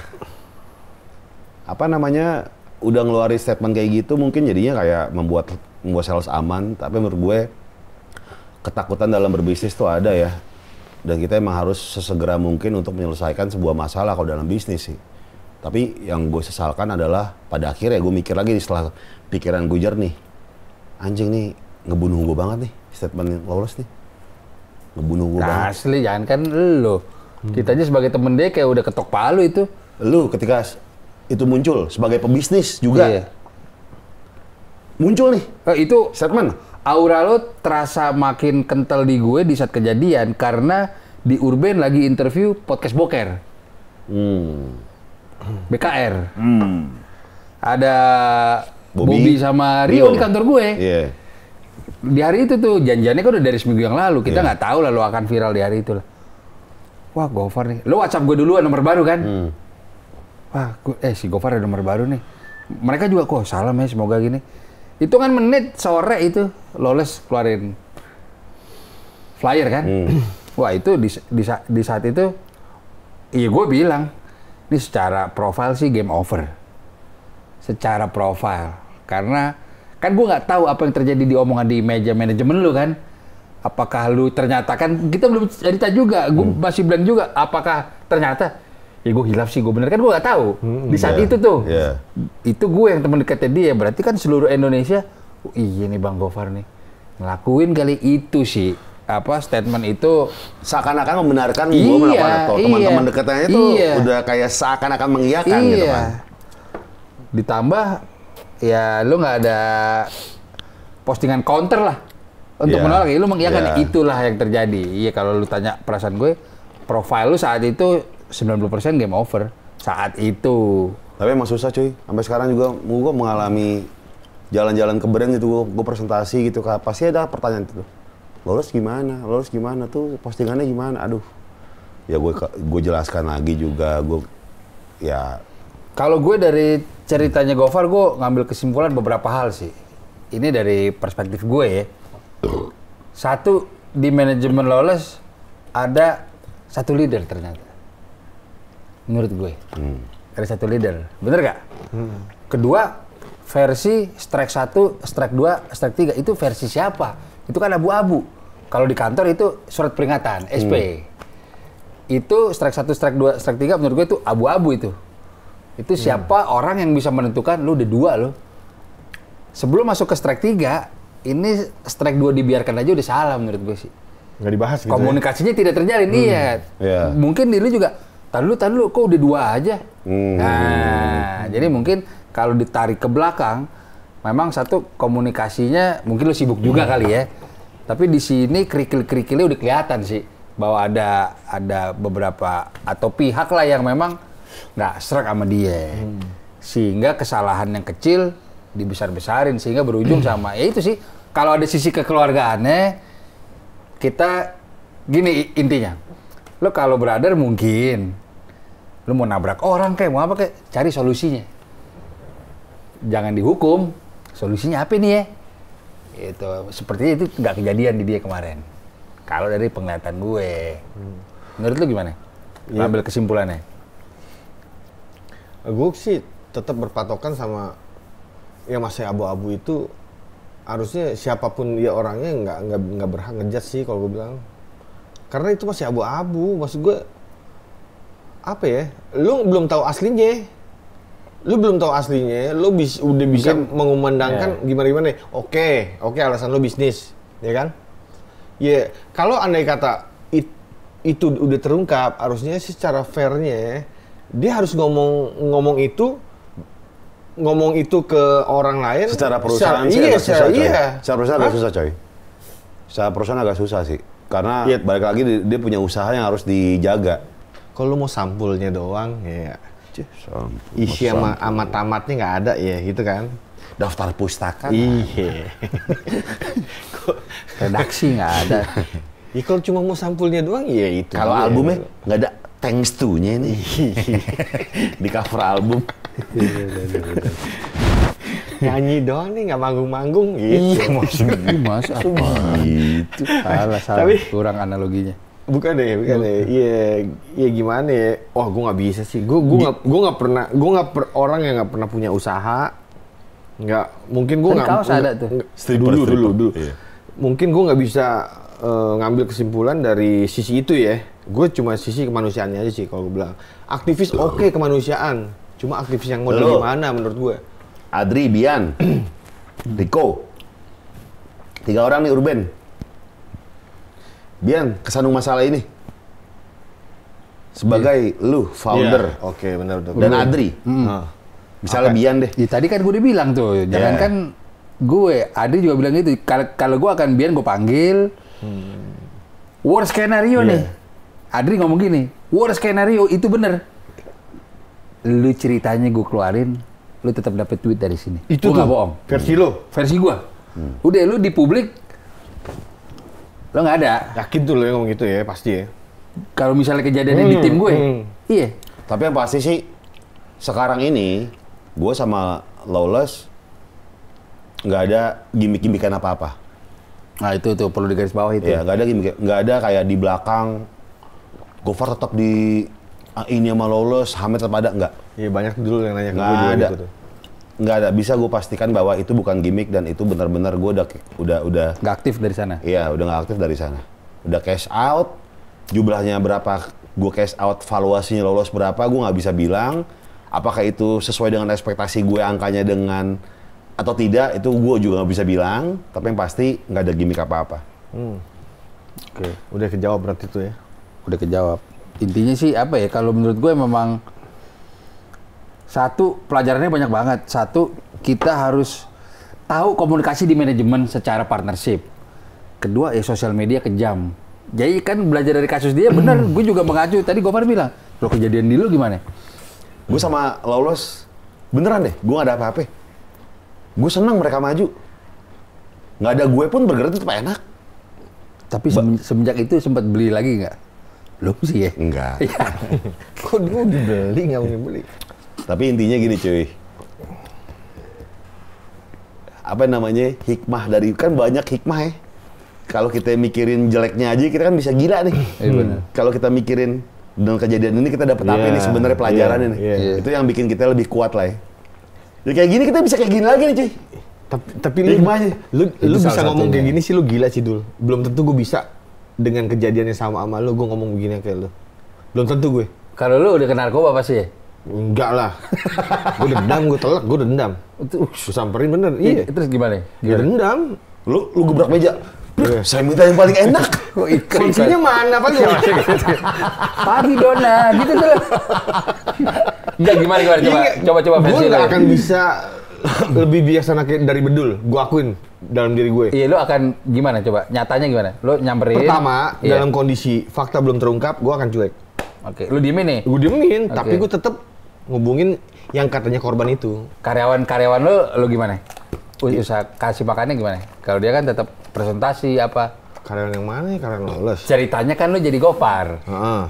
udah ngeluarin statement kayak gitu, mungkin jadinya kayak membuat sales aman. Tapi menurut gue ketakutan dalam berbisnis tuh ada ya, dan kita emang harus sesegera mungkin untuk menyelesaikan sebuah masalah kalau dalam bisnis sih. Tapi yang gue sesalkan adalah pada akhirnya gue mikir lagi setelah pikiran gue jernih, anjing nih ngebunuh gue banget nih statement Lawless nih, ngebunuh gue banget. Asli, jangan kan lo. Kita aja sebagai temen dia kayak udah ketok palu itu. Lu ketika itu muncul sebagai pebisnis juga, muncul nih itu statement. Aura lo terasa makin kental di gue di saat kejadian karena di Urban lagi interview podcast boker. BKR. Ada Bobby sama Rio di kantor gue. Di hari itu tuh, janjiannya kan udah dari seminggu yang lalu. Kita nggak tahu lah lo akan viral di hari itu lah. Wah, Gofar nih. Lo WhatsApp gue duluan nomor baru kan? Wah, si Gofar ada nomor baru nih. Mereka juga kok salam ya, semoga gini. Itu kan menit sore itu Lawless keluarin flyer kan? Wah, itu di saat itu, iya gue bilang, ini secara profil sih game over. Secara profil. Karena kan gue nggak tahu apa yang terjadi di omongan di meja manajemen lu kan. apakah lu ternyata kan kita belum cerita juga, gue masih bilang juga, apakah ternyata ya gue hilaf sih, gue bener kan gue nggak tahu di saat itu tuh, itu gue yang teman dekatnya dia, berarti kan seluruh Indonesia, oh, iya nih Bang Gofar nih ngelakuin kali itu sih, apa statement itu seakan-akan membenarkan gue melakukan atau teman-teman dekatnya itu udah kayak seakan-akan mengiyakan gitu kan. Ditambah ya lu nggak ada postingan counter lah untuk menolak, ya lu mengiyakan, itulah yang terjadi. Iya, kalau lu tanya perasaan gue, profile lu saat itu 90% game over saat itu. Tapi emang susah cuy, sampai sekarang juga gue mengalami jalan-jalan ke brand gitu, gue presentasi gitu, pasti ada pertanyaan itu. Lolos gimana tuh, postingannya gimana, aduh. Ya gue jelaskan lagi juga, gue ya. Kalau gue dari ceritanya Gofar, gue ngambil kesimpulan beberapa hal sih. Ini dari perspektif gue ya. Satu, di manajemen Lawless ada satu leader ternyata. Menurut gue. Ada satu leader. Bener gak? Kedua, versi strike 1, strike 2, strike 3 itu versi siapa? Itu kan abu-abu. Kalau di kantor itu surat peringatan, SP. Itu strike 1, strike 2, strike 3 menurut gue itu abu-abu itu. Itu siapa orang yang bisa menentukan, lu udah 2 lo. Sebelum masuk ke strike 3, ini strike 2 dibiarkan aja udah salah menurut gue sih. Nggak dibahas gitu. Komunikasinya tidak terjalin, Mungkin dulu juga, tar dulu, kok udah 2 aja? Nah, jadi mungkin kalau ditarik ke belakang, memang satu komunikasinya, mungkin lu sibuk juga kali ya. Tapi di sini kerikil-kerikilnya udah kelihatan sih, bahwa ada beberapa atau pihak lah yang memang nggak serak sama dia, sehingga kesalahan yang kecil dibesar-besarin sehingga berujung sama ya itu sih. Kalau ada sisi kekeluargaannya, kita gini intinya, lo kalau brother mungkin lo mau nabrak orang kayak mau apa kayak, cari solusinya, jangan dihukum. Solusinya apa nih ya? Itu sepertinya itu nggak kejadian di dia kemarin. Kalau dari penglihatan gue, menurut lo gimana? Ambil kesimpulannya? Gue sih tetap berpatokan sama yang masih abu-abu itu, harusnya siapapun dia orangnya nggak berhak ngejudge sih kalau gue bilang, karena itu masih abu-abu. Maksud gue apa ya, lu belum tahu aslinya, lu udah bisa mengumandangkan gimana. Oke, alasan lu bisnis, ya kan? Ya kalau andai kata itu udah terungkap, harusnya sih secara fairnya dia harus ngomong itu ke orang lain. Secara perusahaan agak susah, coy. Secara perusahaan agak susah, coy. Secara perusahaan agak susah sih. Karena balik lagi dia punya usaha yang harus dijaga. Kalau mau sampulnya doang, ya isi sama tamatnya nggak ada ya, gitu kan. Daftar pustaka. Iya. Redaksi nggak ada. Ya kalau cuma mau sampulnya doang, ya itu. Kalau albumnya nggak ada thanks to-nya ini. Di cover album. Nyanyi doang nih, nggak manggung-manggung gitu. Mas apa gitu. Salah. Tapi kurang analoginya. Bukan deh. Iya gimana ya? Wah, gue nggak bisa sih. Gue nggak pernah. Orang yang nggak pernah punya usaha. Nggak, mungkin gue nggak. Kaos ada tuh. Dulu. Iya. Mungkin gue nggak bisa ngambil kesimpulan dari sisi itu ya. Gue cuma sisi kemanusiaannya aja sih kalau gue bilang. Aktivis oke, kemanusiaan. Cuma aktivis yang model gimana menurut gue? Adri, Bian, Rico. 3 orang nih Urban. Bian, kesandung masalah ini. Sebagai lu, founder. Oke, benar. Dan Adri. Misalnya Bian deh. Ya, tadi kan gue udah bilang tuh, jangan kan gue, Adri juga bilang gitu. Kalau gue akan Bian gue panggil. Worst skenario nih. Adri ngomong gini, worst skenario itu bener. Lu ceritanya gue keluarin, lu tetap dapet duit dari sini. Itu nggak bohong. Versi lo? Versi gue. Udah lu di publik, lo nggak ada. Yakin tuh lo yang ngomong gitu ya, pasti ya. Kalau misalnya kejadiannya di tim gue, iya. Tapi yang pasti sih, sekarang ini, gue sama Lawless nggak ada gimmick-gimmickan apa-apa. Nah itu tuh perlu digaris bawah itu. Ya, nggak ada gimmick, nggak ada kayak di belakang. Gofar tetap di ini sama Lawless, Hamid tetap ada, nggak? Iya, banyak dulu yang nanya ke nggak gue juga ada. gitu tuh. nggak ada bisa gue pastikan bahwa itu bukan gimmick dan itu benar-benar gue udah Nggak aktif dari sana. iya udah nggak aktif dari sana. Udah cash out, jumlahnya berapa gue cash out, valuasinya lolos berapa gue nggak bisa bilang. Apakah itu sesuai dengan ekspektasi gue angkanya dengan atau tidak itu gue juga nggak bisa bilang. Tapi yang pasti nggak ada gimmick apa-apa. Oke, udah kejawab berarti itu ya. Udah kejawab. Intinya sih apa ya, kalau menurut gue memang satu, pelajarannya banyak banget. Satu, kita harus tahu komunikasi di manajemen secara partnership. Kedua, ya sosial media kejam. Jadi kan belajar dari kasus dia, benar, gue juga mengacu. Tadi Gofar bilang, lo kejadian di lu gimana? Gue sama Lawless, beneran deh, gue gak ada apa-apa. Gue seneng mereka maju. Nggak ada gue pun burger itu tetap enak. Tapi semenjak itu sempat beli lagi nggak? Belum sih ya? Enggak. Kok dia dibeli, nggak mau beli? Tapi intinya gini cuy. Apa namanya, hikmah dari, kan banyak hikmah ya. Kalau kita mikirin jeleknya aja, kita kan bisa gila nih. Kalau kita mikirin dengan kejadian ini, kita dapat apa nih sebenarnya pelajaran ini. Itu yang bikin kita lebih kuat lah ya. Ya kayak gini kita bisa kayak gini lagi nih cuy. Tapi lu bisa ngomong kayak gini sih, lu gila sih Dul. Belum tentu gue bisa dengan kejadiannya sama lu, gue ngomong begini kayak lu. Belum tentu gue. Kalau lu udah ke narkoba pasti ya? Enggak lah. Gue dendam, gue telak, gue dendam. Gue samperin bener. Iya. Terus gimana? Gue dendam. Lu gebrak meja. Saya minta yang paling enak. Kuncinya mana Pak? Pagi Dona, gitu tuh. Enggak, gimana coba versi Gue lu. nggak akan bisa lebih biasa dari bedul. Gue akuin dalam diri gue. Iya, lu akan gimana coba? Nyatanya gimana? Lu nyamperin. Pertama, dalam kondisi fakta belum terungkap, gue akan cuek. Oke, lu diemin nih. Gue diemin, tapi gue tetap ngubungin yang katanya korban itu. Karyawan lu gimana? Usaha kasih makannya gimana? Kalau dia kan tetap presentasi apa? Karyawan yang mana ya? Karyawan Lawless. Ceritanya kan lu jadi Gopar.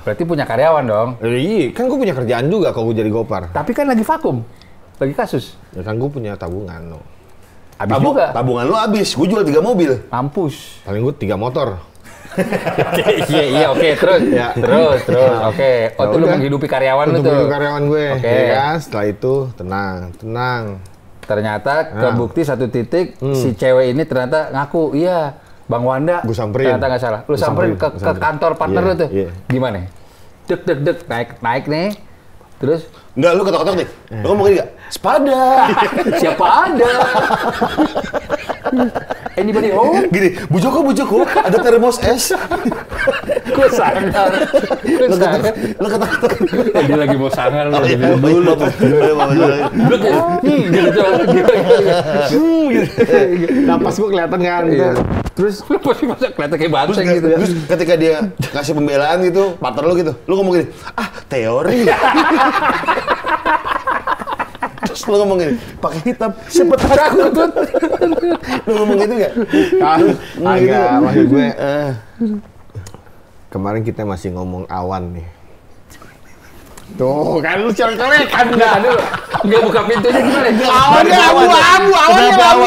Berarti punya karyawan dong. Iya, kan gue punya kerjaan juga kalau gue jadi Gopar. Tapi kan lagi vakum. Lagi kasus. Ya kan gue punya tabungan. No. Habis juga. Tabungan lu habis, gue jual 3 mobil. Mampus. Paling gue 3 motor. Iya, oke, terus. Ya. Terus, oke. Oh, itu lu menghidupi karyawan lu tuh. Untuk menghidupi karyawan gue. Oke. Ya kan, setelah itu tenang. Ternyata kebukti satu titik si cewek ini ternyata ngaku, iya, Bang Wanda. Gue samperin. Ternyata nggak salah. Lu samperin ke kantor partner lu tuh. Gimana? Dek, naik nih. Terus? Enggak, lu ketok-ketok nih. Lu ngomong gini nggak? Sepada. Siapa ada? Anybody home? Gini, Bu Joko, ada termos es. Gue sangar. Lu ketok-ketok. Dia lagi mau sangar lu. Dulu. Napas gue kelihatan kan. Terus lu pasti masa kelihatan kayak banteng gitu. Terus ketika dia kasih pembelaan gitu, partner lu gitu, lu ngomong gini, teori. Terus lu ngomong gini, pakai hitam, siapa takut? Lu ngomong gitu nggak? Agak, maksud gue. Kemarin kita masih ngomong awan nih. Tuh, kan lu colek-colekan dah. Enggak buka pintunya gimana? Awannya abu-abu.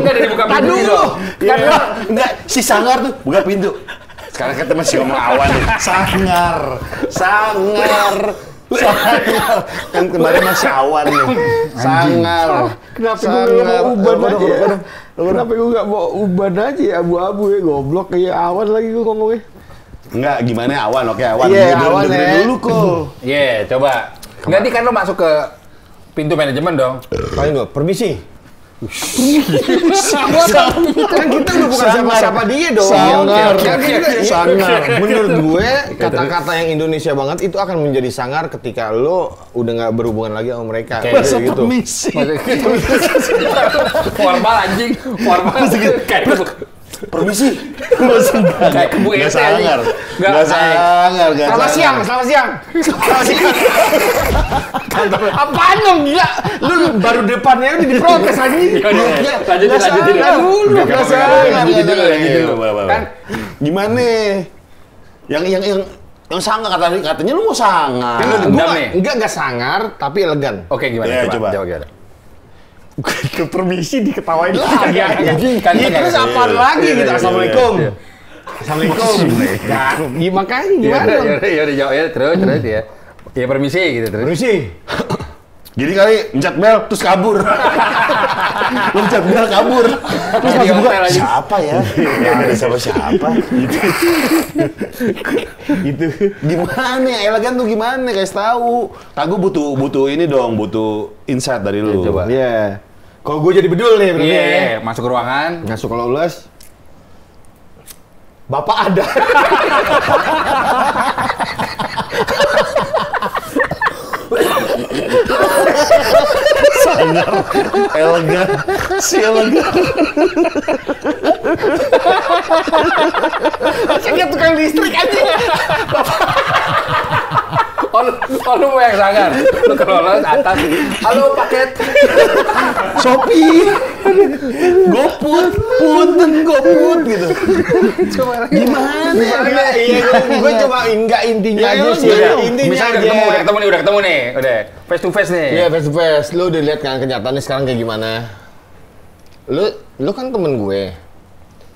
Enggak dari buka pintu dulu. Enggak, si Sangar tuh buka pintu. Sekarang kita masih ngomong awan nih. Sangar. Kan kemarin masih awan nih. Sangar. Kenapa gue nggak mau uban aja? Kenapa gue nggak mau uban aja ya? Abu-abu ya, goblok kayak awan lagi gue ngomongnya. Enggak, gimana awan? Oke, awan. Iya, awan dulu kok. Iya, coba. Nanti kan lo masuk ke pintu manajemen dong. Paling gue, permisi. Kan kita udah bukan siapa-siapa dia dong. Sangar. Menurut gue, kata-kata yang Indonesia banget itu akan menjadi sangar ketika lo udah nggak berhubungan lagi sama mereka. Masa gitu. permisi. Formal anjing. Formal. Kayak Permisi. kayak kebu Nggak ente sangar. Nggak sangar. Selamat siang. Apaan dong gila? Lu baru depannya udah diprotes anjing. Lanjutin. Nggak Lanjutin. Kan gimana? Yang sangar katanya lu mau sangar. Enggak sangar, tapi elegan. Oke, gimana? Ya, coba. Gimana? Ke permisi diketawain lagi. Terus apa lagi gitu? Assalamualaikum. Assalamualaikum. Gimana? Ya terus ya. Ya permisi gitu terus. Permisi. Gini kali, mencet bel, terus kabur. Lu mencet bel, kabur. Terus Di masuk buka, hotel aja. siapa ya? Nggak ada sama siapa. Gitu. Gimana? Elegan tuh gimana? Kasih tahu. Kan gue butuh ini dong, butuh insight dari lu. Ya, coba. Iya. Kalau gue jadi bedul nih berarti Iya, ya. masuk ke ruangan. Masuk kalau ulas. Bapak ada. Elegan, si elegan. Kayaknya tukang listrik aja. Oh, lu mau yang sangar? Lu ke lolos atas. Halo, paket. Shopee, GoFood, punten GoFood gitu. Gimana? Iya, gue cuma enggak intinya aja sih. Intinya Misalnya aja. udah ketemu nih. Udah face to face nih. Iya, face to face. Lu udah lihat kan kenyataannya sekarang kayak gimana? Lu kan temen gue.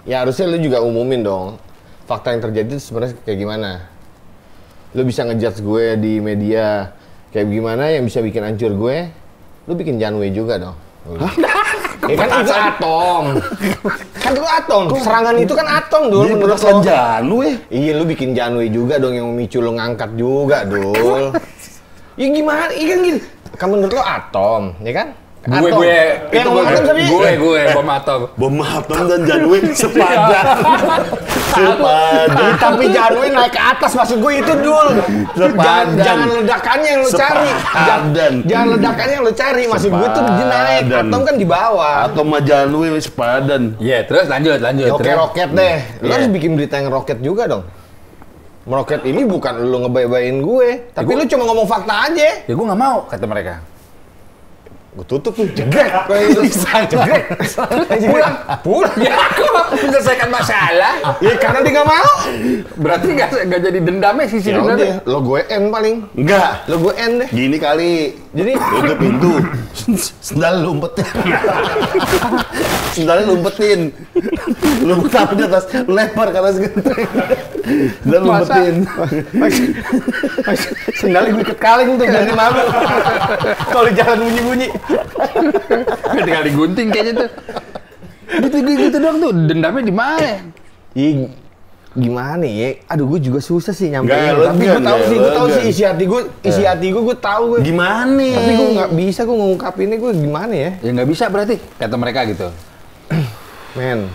Ya harusnya lu juga umumin dong. Fakta yang terjadi itu sebenarnya kayak gimana? Lu bisa ngejudge gue di media kayak gimana yang bisa bikin hancur gue? Lu bikin Janway juga dong. Hah? Ya kan itu atom. Kan itu atom. Serangan itu kan atom dulu Dia menurut petasan lo. Janway. Iya, lu bikin Janway juga dong yang memicu lu ngangkat juga, Dul. Ya gimana? Iya kan gini. Kamu menurut lo atom, ya kan? Atom. Gue Yang itu ngomong atom tadi. gue bom atom. Bom atom dan Janway sepadan. Sepadan. Tapi Janway naik ke atas, maksud gue itu Dul. Sepadan. Jangan ledakannya yang lu cari. Sepadan. Jangan ledakannya yang lu cari. Maksud gue tuh dia naik, Sepadan. atom kan di bawah. Atau sama Janway sepadan. Iya, terus lanjut. Oke, terus. roket deh. Lu Iya. harus bikin berita yang roket juga dong. Meroket ini bukan lu ngebay-bayin gue, tapi lu cuma ngomong fakta aja. Ya gue nggak mau, kata mereka. Gue tutup tuh, jegrek. Jegrek. Pulang. Ya, aku menyelesaikan masalah. Ya karena dia nggak mau. Berarti nggak jadi dendamnya sisi Ya dendamnya. udah, lo gue N paling. Enggak. Lo gue N deh. Gini kali. Jadi Tutup pintu. Sendal lu umpetin. Sendalnya lu umpetin. Lu taruh di atas, lu lempar ke atas genteng. Sendal lu Masa? umpetin. sendalnya gue ikat kaleng tuh biar dia mabuk. Kalau di jalan bunyi-bunyi. Tinggal digunting kayaknya tuh. Gitu doang tuh. Dendamnya di mana? Ih, gimana ya? Aduh, gue juga susah sih nyampein. Nggak, Tapi gue elegan, tahu sih, elegan. isi hati gue tahu gue. Gimana? Tapi gue nggak bisa gue ngungkapinnya gue gimana ya? Ya nggak bisa berarti, kata mereka gitu. Men,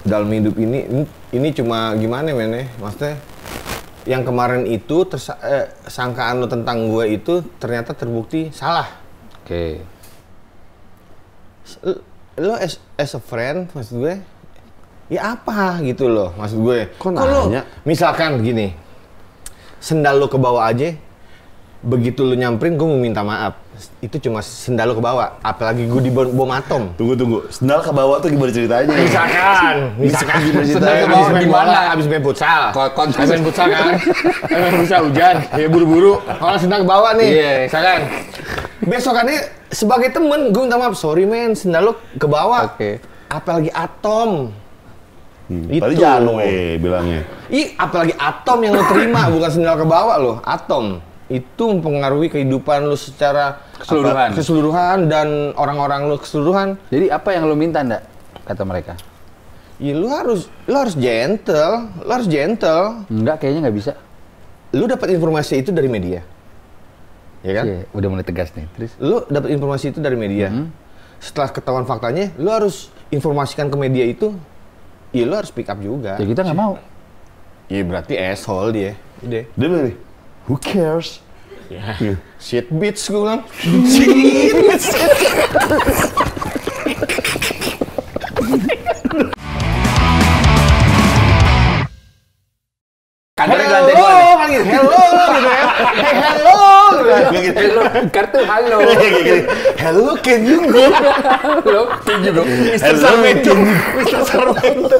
dalam hidup ini cuma gimana men ya? Maksudnya yang kemarin itu sangkaan lo tentang gue itu ternyata terbukti salah. Oke. Lo as a friend maksud gue, ya apa gitu loh maksud gue. Kok lo, nanya? misalkan gini, sendal lo ke bawah aja, begitu lo nyamperin gue mau minta maaf. Itu cuma sendal lo ke bawah, apalagi gue di bom atom. Tunggu. Sendal ke bawah tuh gimana ceritanya? Misalkan Gimana Sendal ke ceritanya? bawah abis main gimana? bola, abis main futsal. Kontes. Abis main futsal kan, abis main futsal hujan, ya buru-buru. Kalau sendal ke bawah nih, Iya. misalkan. Besokannya sebagai temen, gue minta maaf, sorry men, sendal lo ke bawah. Oke. Apalagi atom. Tadi Janway bilangnya. Apalagi atom yang lo terima, bukan sendal ke bawah lo, atom. Itu mempengaruhi kehidupan lo secara Keseluruhan. keseluruhan dan orang-orang lo keseluruhan. Jadi apa yang lo minta ndak? Kata mereka. Ya lo harus gentle, Enggak, kayaknya nggak bisa. Lo dapat informasi itu dari media. Ya kan? Iya, udah mulai tegas nih. Terus? Lo dapat informasi itu dari media. Setelah ketahuan faktanya, lo harus informasikan ke media itu. Ya lo harus pick up juga. Ya kita nggak mau. Ya berarti asshole dia. Udah. Dia bilang nih, who cares? Ya. Shit bitch gue bilang. Kantornya di lantai 2 nih. panggil hello gitu ya. Hey, hello gitu. Hello, kartu halo. Hello, can you go? Halo, kayak gitu. Mr. Sarmento. Mr. Sarmento.